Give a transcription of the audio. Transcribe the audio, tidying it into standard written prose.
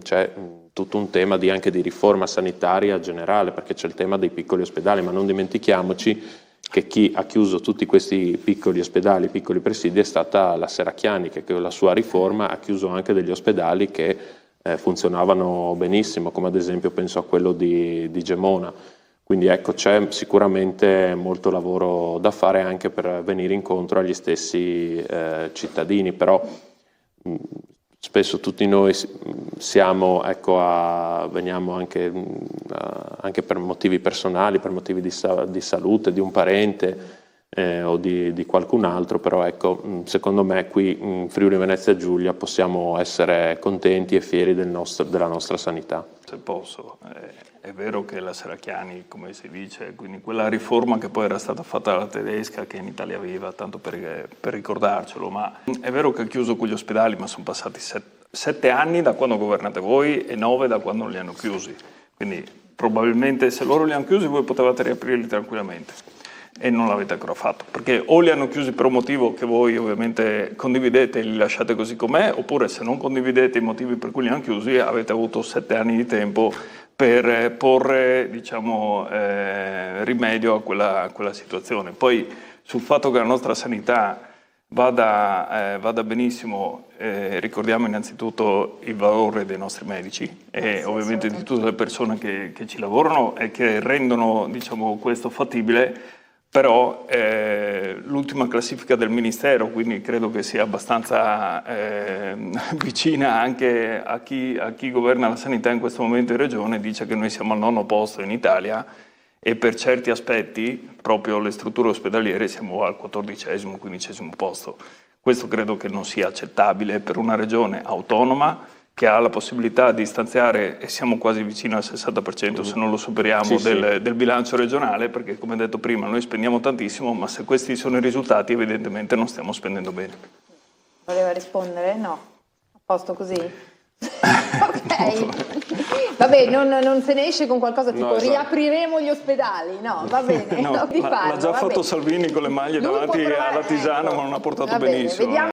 c'è tutto un tema anche di riforma sanitaria generale, perché c'è il tema dei piccoli ospedali, ma non dimentichiamoci che chi ha chiuso tutti questi piccoli ospedali, piccoli presidi, è stata la Serracchiani, che con la sua riforma ha chiuso anche degli ospedali che funzionavano benissimo, come ad esempio penso a quello di Gemona. Quindi ecco, c'è sicuramente molto lavoro da fare anche per venire incontro agli stessi cittadini, però spesso tutti noi veniamo anche per motivi personali, per motivi di salute, di un parente o di qualcun altro, però ecco, secondo me qui in Friuli Venezia Giulia possiamo essere contenti e fieri della nostra sanità. Se posso, è vero che la Serracchiani, come si dice, quindi quella riforma che poi era stata fatta dalla tedesca, che in Italia Viva, tanto per ricordarcelo, ma è vero che ha chiuso quegli ospedali, ma sono passati 7 anni da quando governate voi e 9 da quando li hanno chiusi, quindi probabilmente se loro li hanno chiusi voi potevate riaprirli tranquillamente e non l'avete ancora fatto, perché o li hanno chiusi per un motivo che voi ovviamente condividete e li lasciate così com'è, oppure se non condividete i motivi per cui li hanno chiusi avete avuto 7 anni di tempo per porre, diciamo, rimedio a quella situazione. Poi sul fatto che la nostra sanità vada benissimo, ricordiamo innanzitutto il valore dei nostri medici e ovviamente di tutte le persone che ci lavorano e che rendono, diciamo, questo fattibile. Però l'ultima classifica del Ministero, quindi credo che sia abbastanza vicina anche a chi governa la sanità in questo momento in Regione, dice che noi siamo al 9° posto in Italia e per certi aspetti, proprio le strutture ospedaliere, siamo al 14° 15° posto. Questo credo che non sia accettabile per una Regione autonoma che ha la possibilità di stanziare, e siamo quasi vicino al 60% se non lo superiamo, del bilancio regionale, perché come detto prima noi spendiamo tantissimo, ma se questi sono i risultati evidentemente non stiamo spendendo bene. Voleva rispondere? No. A posto così? Ok. Vabbè, non se ne esce con qualcosa tipo riapriremo gli ospedali, no, va bene, l'ha già fatto Salvini con le maglie davanti alla Tisana, ma non ha portato benissimo.